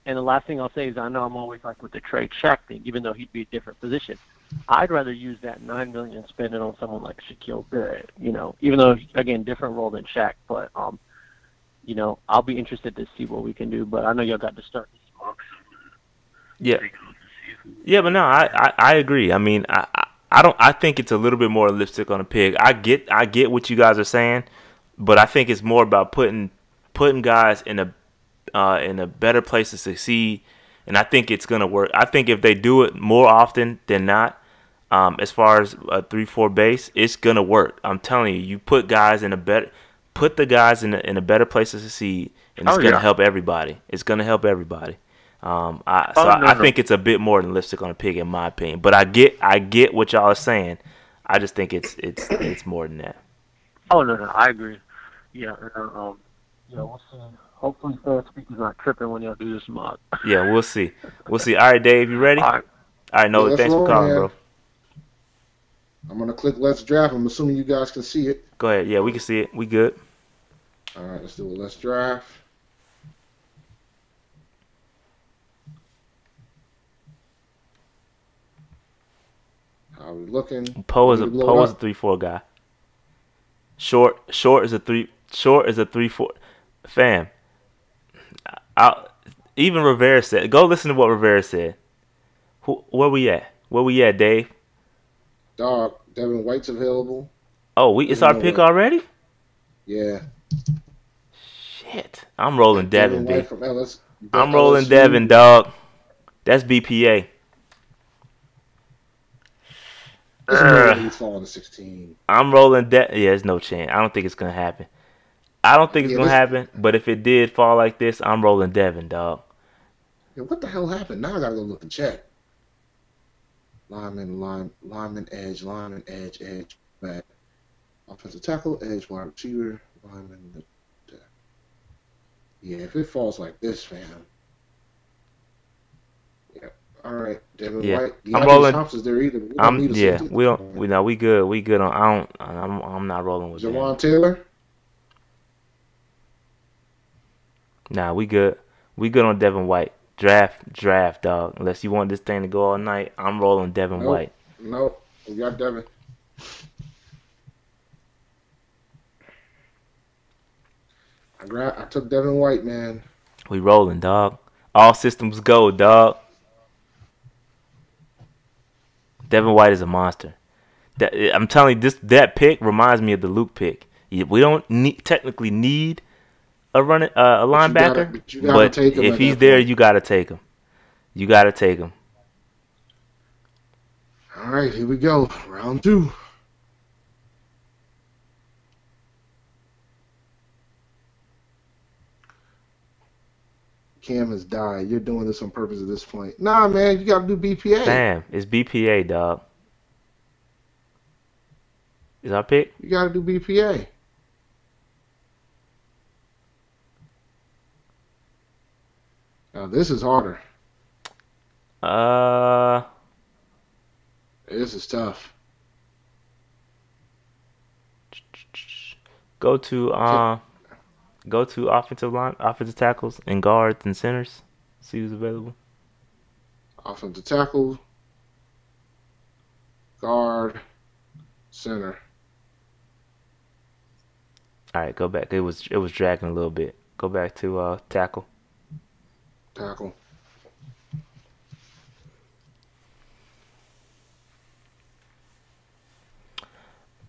and the last thing I'll say is I know I'm always like with the trade Shaq thing, even though he'd be a different position. I'd rather use that $9 million and spend it on someone like Shaquille Barrett. You know, even though again different role than Shaq, but you know, I'll be interested to see what we can do. But I know y'all got to start this month. Yeah, but no, I agree. I mean, I think it's a little bit more lipstick on a pig. I get what you guys are saying, but I think it's more about putting guys in a better place to succeed, and I think it's gonna work. I think if they do it more often than not, as far as a 3-4 base, it's gonna work. I'm telling you, you put the guys in a better place to succeed, and it's gonna help everybody. It's gonna help everybody. I think it's a bit more than lipstick on a pig, in my opinion. But I get what y'all are saying. I just think it's more than that. Oh no, I agree. Yeah, we'll see. Hopefully, Fair Speaker's not tripping when y'all do this mod. Yeah, we'll see. All right, Dave, you ready? All right, Noah, thanks for calling, bro. I'm gonna click Let's Draft. I'm assuming you guys can see it. Go ahead. Yeah, we can see it. We good. All right, let's do it. Let's Draft. How we looking? Poe is Want a me to blow it up? 3-4 guy. Short is a 3-4. Fam, I, even Rivera said. Go listen to what Rivera said. Where we at? Where we at, Dave? Dog, Devin White's available. Oh, it's our pick already? Yeah. Shit. I'm rolling Devin, B. White from I'm rolling LSU. Devin, dog. That's BPA. He's falling to 16. I'm rolling Devin. Yeah, there's no chance. I don't think it's going to happen. I don't think it's going to happen, but if it did fall like this, I'm rolling Devin, dog. Yeah, what the hell happened? Now I got to go look and check. Lineman, edge, back. Offensive tackle, edge, wide receiver, lineman. Yeah, if it falls like this, fam. Yeah. All right, Devin White. I'm rolling. Thompson's there either. We good. We good on. I'm not rolling with Jawan Taylor. Nah, we good. We good on Devin White. Draft, dog. Unless you want this thing to go all night, I'm rolling Devin White. Nope. We got Devin. I took Devin White, man. We rolling, dog. All systems go, dog. Devin White is a monster. I'm telling you, that pick reminds me of the Luke pick. We don't technically need a linebacker, but if he's there, you gotta take him. You gotta take him. All right, here we go. Round 2. Cam has died. You're doing this on purpose at this point. Nah, man, you got to do BPA. Damn, it's BPA, dog. Is our pick? You got to do BPA. Now, this is harder. This is tough. Go to offensive tackles and guards and centers. See who's available. Offensive tackle, guard, center. All right, go back. It was dragging a little bit. Go back to tackle. Tackle.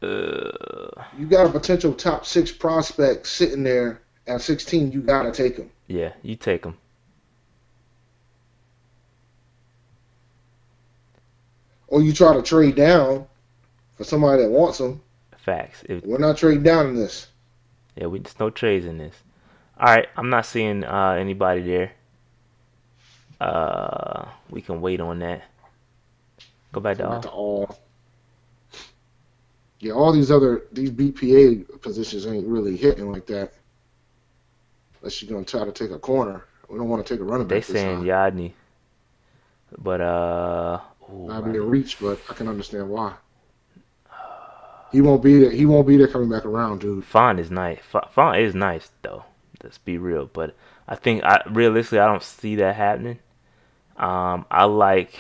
You got a potential top 6 prospect sitting there at 16. You got to take him. Yeah, you take him. Or you try to trade down for somebody that wants him. Facts. We're not trading down in this. Yeah, there's no trades in this. All right, I'm not seeing anybody there. We can wait on that. Go back to all. Yeah, all these BPA positions ain't really hitting like that. Unless you're gonna try to take a corner. We don't want to take a running back. They saying Yadney, but might be a reach, but I can understand why. He won't be there. He won't be there coming back around, dude. Font is nice. Font is nice though. Let's be real, but I think realistically I don't see that happening. I like.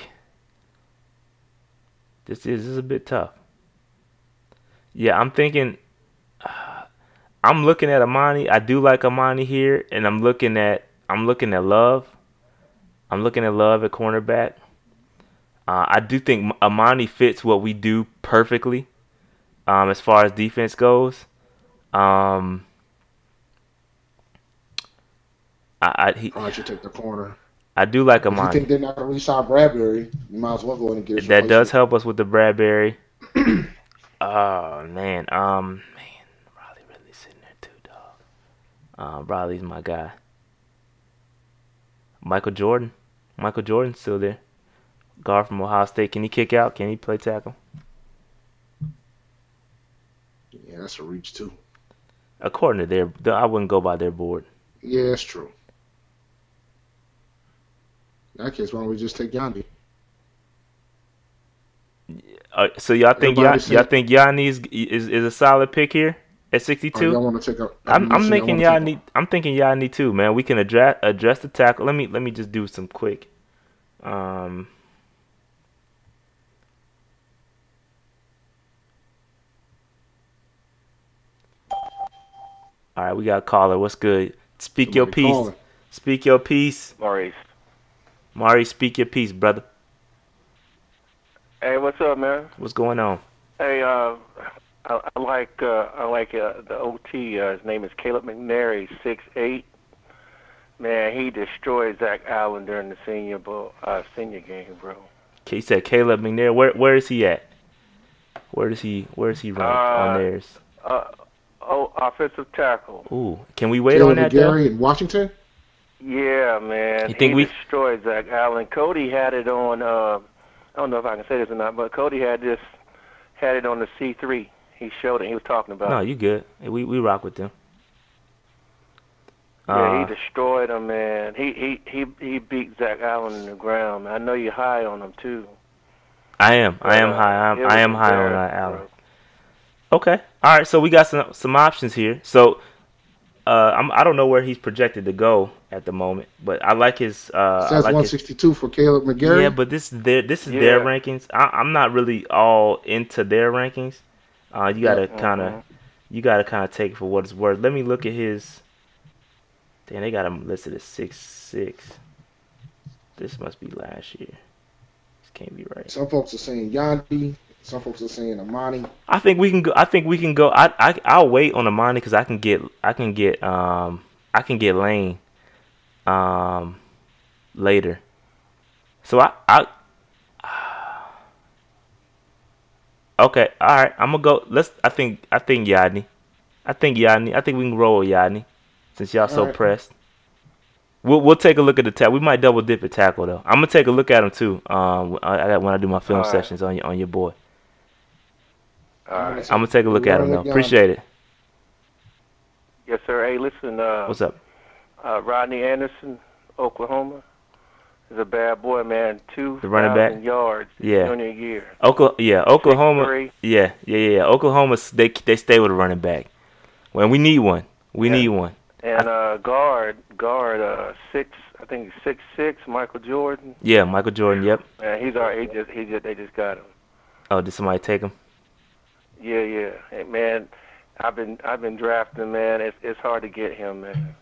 This is a bit tough. Yeah, I'm thinking. I'm looking at Amani. I do like Amani here, and I'm looking at Love. I'm looking at Love at cornerback. I do think Amani fits what we do perfectly, as far as defense goes. Probably should take the corner. I do like Amani. If you think they're not going to re-sign Bradbury, you might as well go ahead and get it. That does help us with the Bradbury. Oh man, Riley really sitting there too, dog. Riley's my guy. Michael Jordan's still there. Guard from Ohio State. Can he kick out? Can he play tackle? Yeah, that's a reach too. According to I wouldn't go by their board. Yeah, that's true. In that case, why don't we just take Yanni? So y'all think Yanni is a solid pick here at 62? Y'all want to take I'm thinking Yanni too, man. We can address the tackle. Let me just do some quick. All right, we got a caller. What's good? Speak your Somebody piece. calling. Speak your piece. Maurice. Mari, speak your piece, brother. Hey, what's up, man? What's going on? Hey, I like the OT. His name is Caleb McNary, 6'8". Man, he destroyed Zach Allen during the senior game, bro. Okay, you said Caleb McNair. Where is he at? Where is he ranked on theirs? Offensive tackle. Ooh, can we wait Taylor on that though? McGarry in Washington. Yeah, man. You think he destroyed Zach Allen. Cody had it on. I don't know if I can say this or not, but Cody had it on the C3. He showed it. He was talking about. No, you good. We rock with them. Yeah, he destroyed him, man. He beat Zach Allen in the ground. Man. I know you're high on him too. I am high. I am high on Allen. Okay. All right. So we got some options here. So I don't know where he's projected to go at the moment, but I like his. Says I like 162 for Caleb McGarry. Yeah, but this is their rankings. I'm not really all into their rankings. You gotta kind of take it for what it's worth. Let me look at his. Damn, they got him listed as 6'6". This must be last year. This can't be right. Some folks are saying Yandy. Some folks are saying Amani. I think we can go. I'll wait on Amani because I can get Lane later. So okay, all right. I'm gonna go. I think Yadney. I think we can roll with Yadney since y'all so pressed. We'll take a look at the tackle. We might double dip at tackle though. I'm gonna take a look at him too. When I do my film sessions on your boy. All right. I'm gonna take a look at him though. Appreciate it. Yes, sir. Hey, listen. What's up? Rodney Anderson, Oklahoma, is a bad boy, man. The running back? 2,000 yards junior year. Oklahoma. 6'3". Yeah. Oklahoma. They stay with a running back. When we need one, we need one. And guard, 6. I think he's 6'6". Michael Jordan. Yeah, Michael Jordan. Yep. Man, he's already. They just got him. Oh, did somebody take him? Yeah. Hey, man, I've been drafting, man. It's hard to get him, man.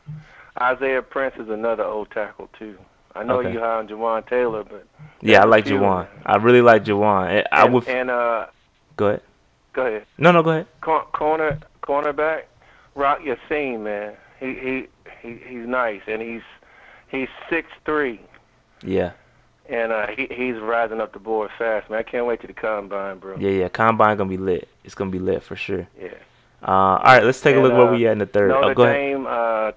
Isaiah Prince is another old tackle too. I know you high on Jawan Taylor, but yeah, I like Jawan. I really like Jawan. Go ahead. Go ahead. No, go ahead. Cornerback, Rock Yassin, man. He's nice, and he's 6'3". Yeah. And he's rising up the board fast, man. I can't wait to the combine, bro. Yeah. Combine gonna be lit. It's gonna be lit for sure. Yeah. All right, let's take a look where we at in the third. Notre go Dame, ahead.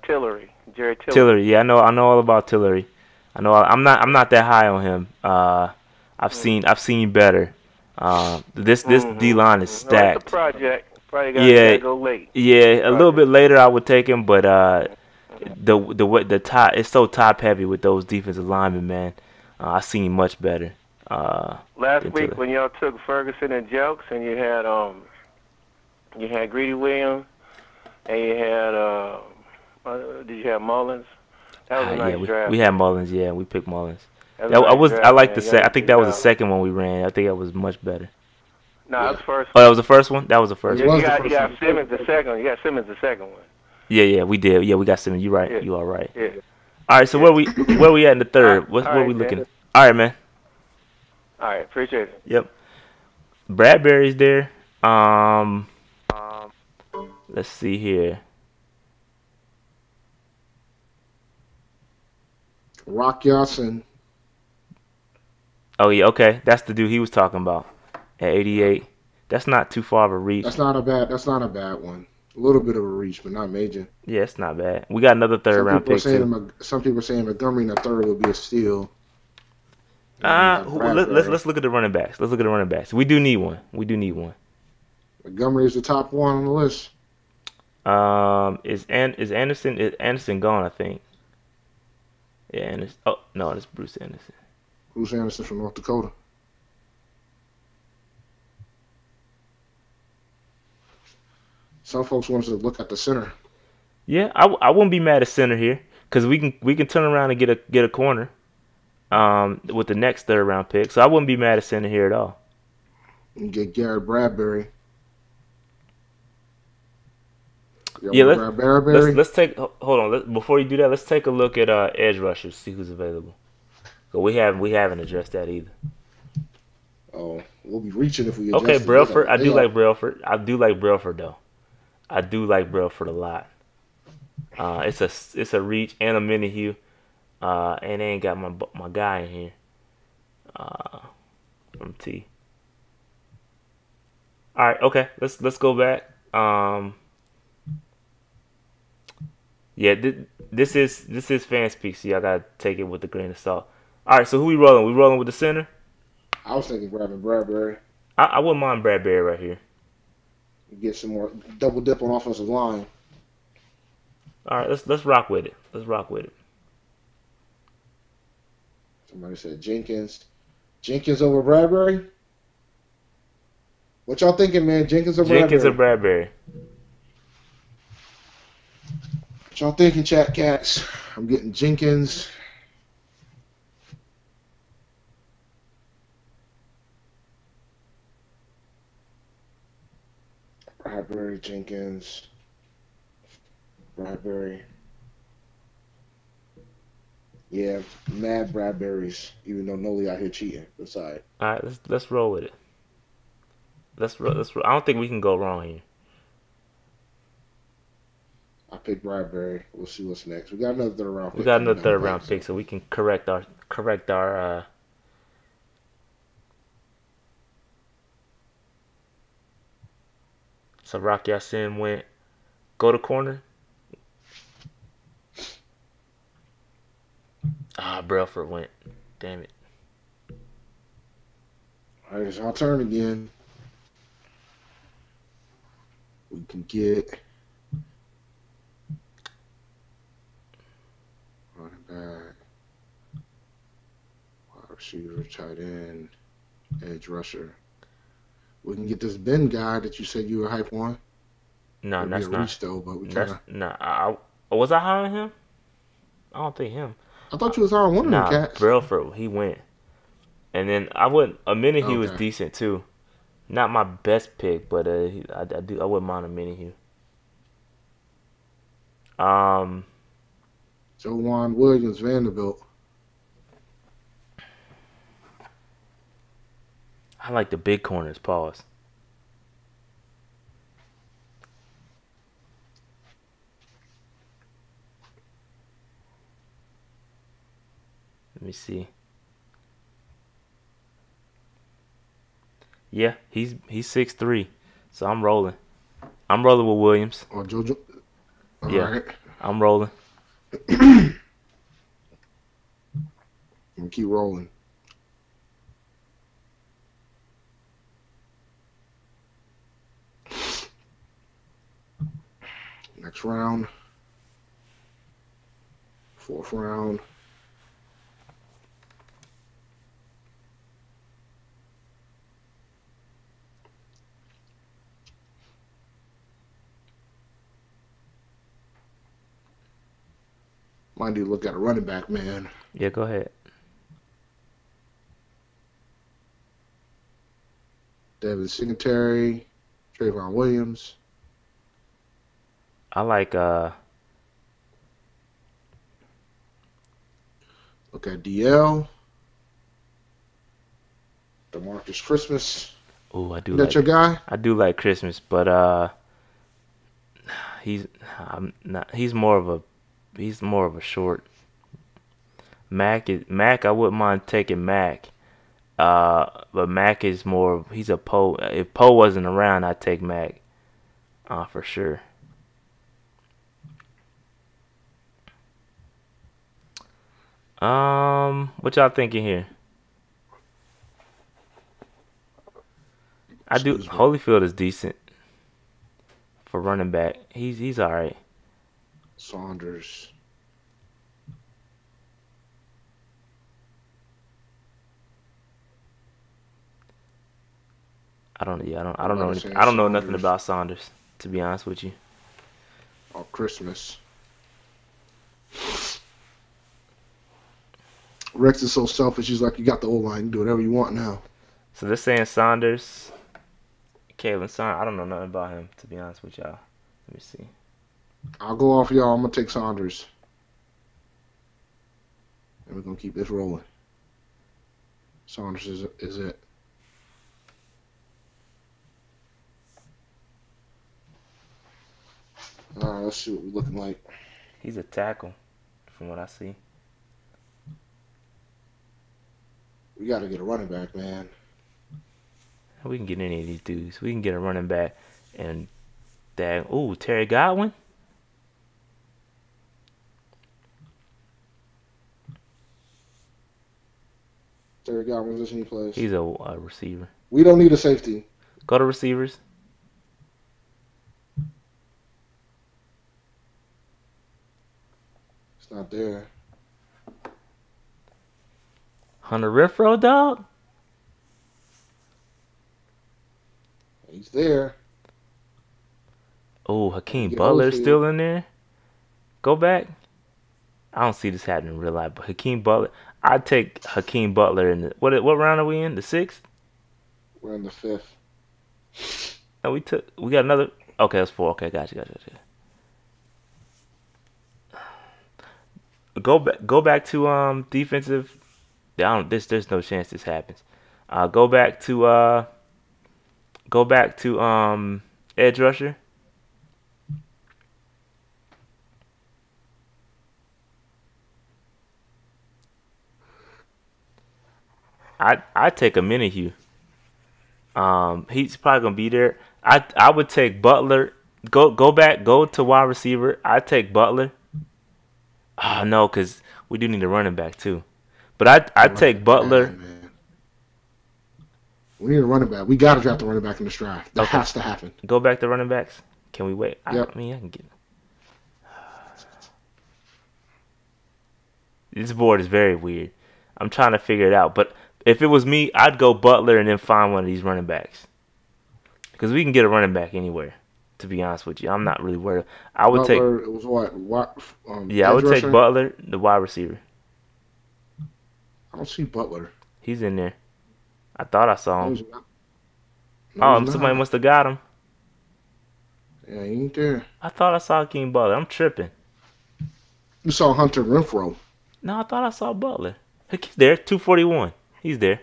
Jerry Tillery. Tillery. Yeah, I know all about Tillery. I know I'm not that high on him. I've seen better. This D line is stacked. It's a project. Probably gotta go late. Yeah, a little bit later I would take him, but the top, it's so top heavy with those defensive linemen, man. I seen much better. Last week when y'all took Ferguson and Jelks, and you had Greedy Williams, and you had did you have Mullins? That was a nice draft. We had Mullins. Yeah, we picked Mullins. I think that was the second one we ran. I think that was much better. No, that was the first. Oh, that was the first one. That was the first one. You got Simmons the second one. You got Simmons the second one. Yeah, we did. Yeah, we got Simmons. You right. You are right. Yeah. All right. So where we at in the third? What we looking at? All right, man. All right, appreciate it. Yep. Bradbury's there. Let's see here. Rock Yassin. Oh yeah, okay. That's the dude he was talking about at 88. That's not too far of a reach. That's not a bad one. A little bit of a reach, but not major. Yeah, it's not bad. We got another third round pick too. Some people are saying Montgomery in the third would be a steal. Let's look at the running backs. We do need one. Montgomery is the top one on the list. Is Anderson gone? I think. Yeah, Anderson. Oh no, that's Bruce Anderson. Bruce Anderson from North Dakota. Some folks want us to look at the center. Yeah, I wouldn't be mad at center here because we can turn around and get a corner with the next third round pick. So I wouldn't be mad at center here at all. You get Garrett Bradbury. Y'all Yeah, want to grab Bradbury? let's take hold on. Before you do that, let's take a look at edge rushers, see who's available. But we haven't addressed that either. Oh, we'll be reaching if we Okay, adjust it. Brailford. I do like Brailford. I do like Brailford though. I do like Brailford a lot. It's a reach and a mini hue. And they ain't got my guy in here. From T. All right, okay. Let's go back. Yeah, this is fan speak, so y'all gotta take it with a grain of salt. All right, so who we rolling? We rolling with the center? I was thinking grabbing Bradbury. I wouldn't mind Bradbury right here. Get some more double dip on offensive line. All right, let's rock with it. Let's rock with it. Somebody said Jenkins. Jenkins over Bradbury? What y'all thinking, man? Jenkins or Bradbury? Jenkins or Bradbury? What y'all thinking, chat cats? I'm getting Jenkins. Bradbury, Jenkins. Bradbury. Yeah, mad Bradburys, even though Noli out here cheating. Beside. All right, let's roll with it. Let's roll. I don't think we can go wrong here. I picked Bradbury. We'll see what's next. We got another third round pick. We got another third round pick, so we can correct our So Rock Yassin went go to corner. Brailford went. Damn it. All right, it's our turn again. We can get running back, wide receiver, tight end, edge rusher. We can get this Ben guy that you said you were hype on. No, that's not. Reach, though, but we was I hiring him? I don't think him. I thought you was hiring one of them cats. Brailford, he went. And then I wouldn't. A minute he was decent too. Not my best pick, but I wouldn't mind a minute here. Joanne Williams, Vanderbilt. I like the big corners. Pause. Let me see. Yeah, he's 6'3", so I'm rolling. I'm rolling with Williams. Or JoJo. All yeah, right. I'm rolling. I'm gonna keep rolling. Next round. 4th round. Might need to look at a running back, man. Yeah, go ahead. Devin Singletary, Trayvon Williams. I like look at DL. DeMarcus Christmas. Oh, I do. Is that your guy? I do like Christmas, but he's more of a short. Mac. I wouldn't mind taking Mac. But Mac is more. He's a Poe. If Poe wasn't around, I'd take Mac. For sure. What y'all thinking here? Holyfield is decent for running back. He's all right. Saunders. I don't know nothing about Saunders, to be honest with you. Oh, Christmas. Rex is so selfish. He's like, you got the O-line. You can do whatever you want now. So they're saying Saunders, Kalen Saunders. I don't know nothing about him, to be honest with y'all. Let me see. I'll go off y'all. I'm gonna take Saunders, and we're gonna keep this rolling. Saunders is it. All right, let's see what we're looking like. He's a tackle, from what I see. We got to get a running back, man. We can get any of these dudes. We can get a running back and that. Ooh, Terry Godwin. Terry Godwin's this any place. He's a receiver. We don't need a safety. Go to receivers. It's not there. Hunter Renfrow, dog. He's there. Oh, Hakeem Get Butler's Holyfield. still in there. Go back. I don't see this happening in real life, but Hakeem Butler. I'd take Hakeem Butler in the what round are we in? The 6th? We're in the 5th. No, we got another. Okay, that's 4. Okay, gotcha. Go back to defensive. There's no chance this happens. Go back to edge rusher. I'd take a Minihue. He's probably gonna be there. I would take Butler. Go to wide receiver. I'd take Butler. Oh no, because we do need a running back too. But I'd take Butler. Man. We need a running back. We got to draft a running back in this draft. That Okay. has to happen. Go back to running backs. Can we wait? Yep. I mean, I can get. This board is very weird. I'm trying to figure it out. But if it was me, I'd go Butler and then find one of these running backs. Because we can get a running back anywhere. To be honest with you, I'm not really worried. I would Butler, it was what I would take Butler, the wide receiver. I don't see Butler. He's in there. I thought I saw No, him. he's not. Somebody must have got him. Yeah, he ain't there. I thought I saw King Butler. I'm tripping. You saw Hunter Renfrow. No, I thought I saw Butler. Heck, he's there. 241. He's there.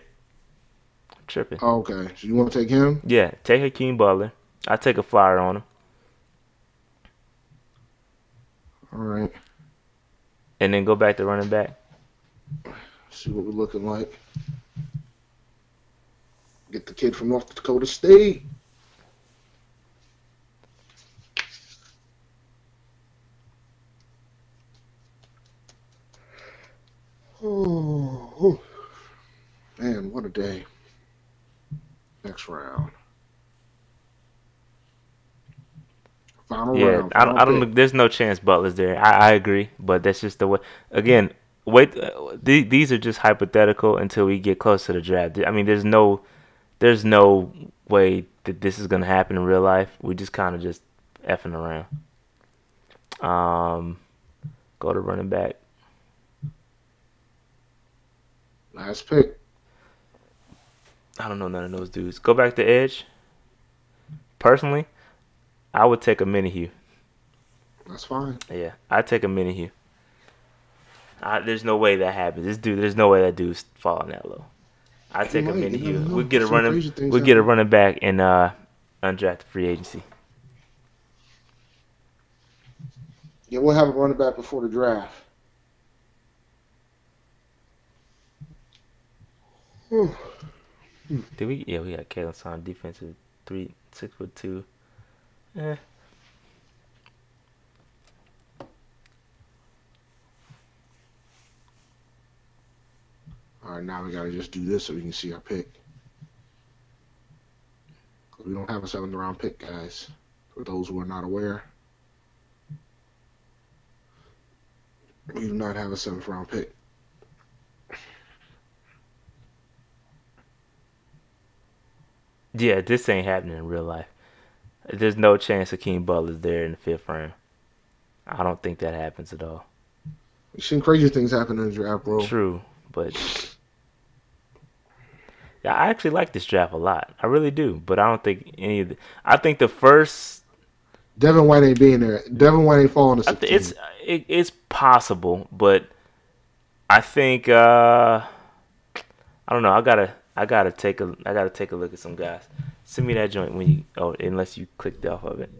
I'm tripping. Oh, okay. So you want to take him? Yeah, take Hakeem Butler. I take a flyer on him. All right. And then go back to running back. See what we're looking like. Get the kid from North Dakota State. Oh, man, what a day. Next round. Final round. I don't know. There's no chance Butler's there. I agree, but that's just the way. Again, wait. These are just hypothetical until we get close to the draft. I mean, there's no way that this is gonna happen in real life. We just kind of just effing around. Go to running back. Last pick. I don't know none of those dudes. Go back to edge. Personally, I would take a Minihue. That's fine. Yeah, I'd take a Minihue. There's no way that happens. There's no way that dude's falling that low. I'd take a Minihue. We'll get a running back in undrafted free agency. Yeah, we'll have a running back before the draft. Did we? Yeah, we got Kalen Son, defensive 6'2". Eh. All right, now we got to just do this so we can see our pick. We don't have a 7th round pick, guys. For those who are not aware, we do not have a 7th round pick. Yeah, this ain't happening in real life. There's no chance Hakeem Butler's there in the 5th round. I don't think that happens at all. We've seen crazy things happen in the draft, bro. True, but yeah, I actually like this draft a lot. I really do, but I don't think any of the. I think the first Devin White ain't being there. Devin White ain't falling to 16. It's possible, but I think I don't know. I gotta take a look at some guys. Send me that joint when you. Oh, unless you clicked off of it.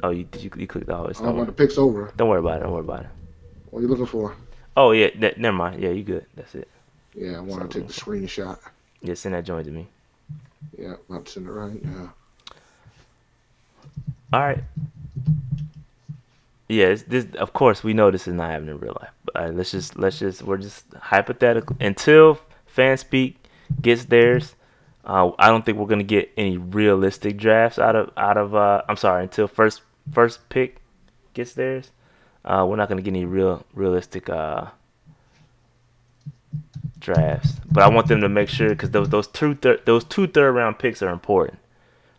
Oh, you clicked off of it. I want the picks over. Don't worry about it. What are you looking for? Oh yeah, never mind. Yeah, you good. That's it. Yeah, I want to take the screenshot. Yeah, send that joint to me. Yeah, I'm sending it right now. All right. Yeah, this. Of course, we know this is not happening in real life. But we're just hypothetical until FanSpeak gets theirs. I don't think we're gonna get any realistic drafts out of. I'm sorry, until first pick gets theirs. We're not gonna get any realistic drafts. But I want them to make sure because those two third round picks are important,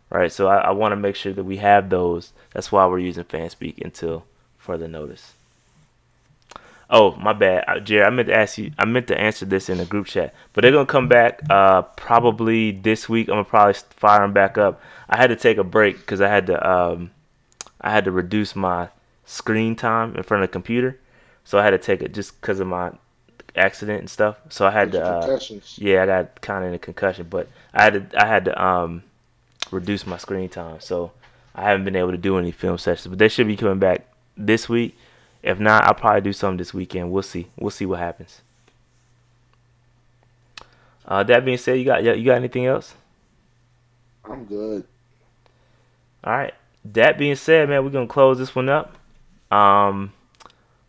right? So I want to make sure that we have those. That's why we're using FanSpeak until further notice. Oh, my bad, Jerry. I meant to answer this in the group chat, but they're gonna come back probably this week. I'm gonna probably fire them back up. I had to take a break because I had to reduce my screen time in front of the computer, so I had to take it just because of my accident and stuff. So I had to I got kind of in a concussion, but I had to reduce my screen time, so I haven't been able to do any film sessions. But they should be coming back this week. If not, I'll probably do something this weekend. We'll see what happens. That being said, you got anything else? I'm good. All right. That being said, man, we're gonna close this one up.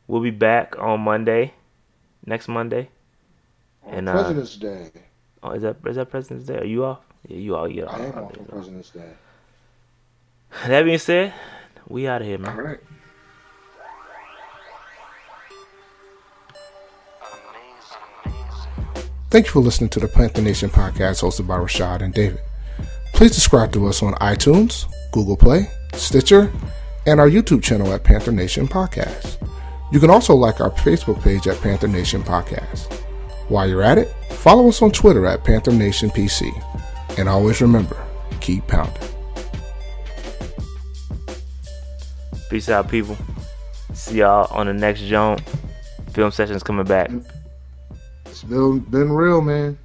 We'll be back on next Monday. On President's Day. Oh, is that President's Day? Are you off? Yeah, you all. Yeah. I am off on President's Day. That being said, we out of here, man. All right. Thank you for listening to the Panther Nation podcast hosted by Rashad and David. Please subscribe to us on iTunes, Google Play, Stitcher, and our YouTube channel at Panther Nation Podcast. You can also like our Facebook page at Panther Nation Podcast. While you're at it, follow us on Twitter at Panther Nation PC. And always remember, keep pounding. Peace out, people. See y'all on the next joint. Film session's coming back. It's been real, man.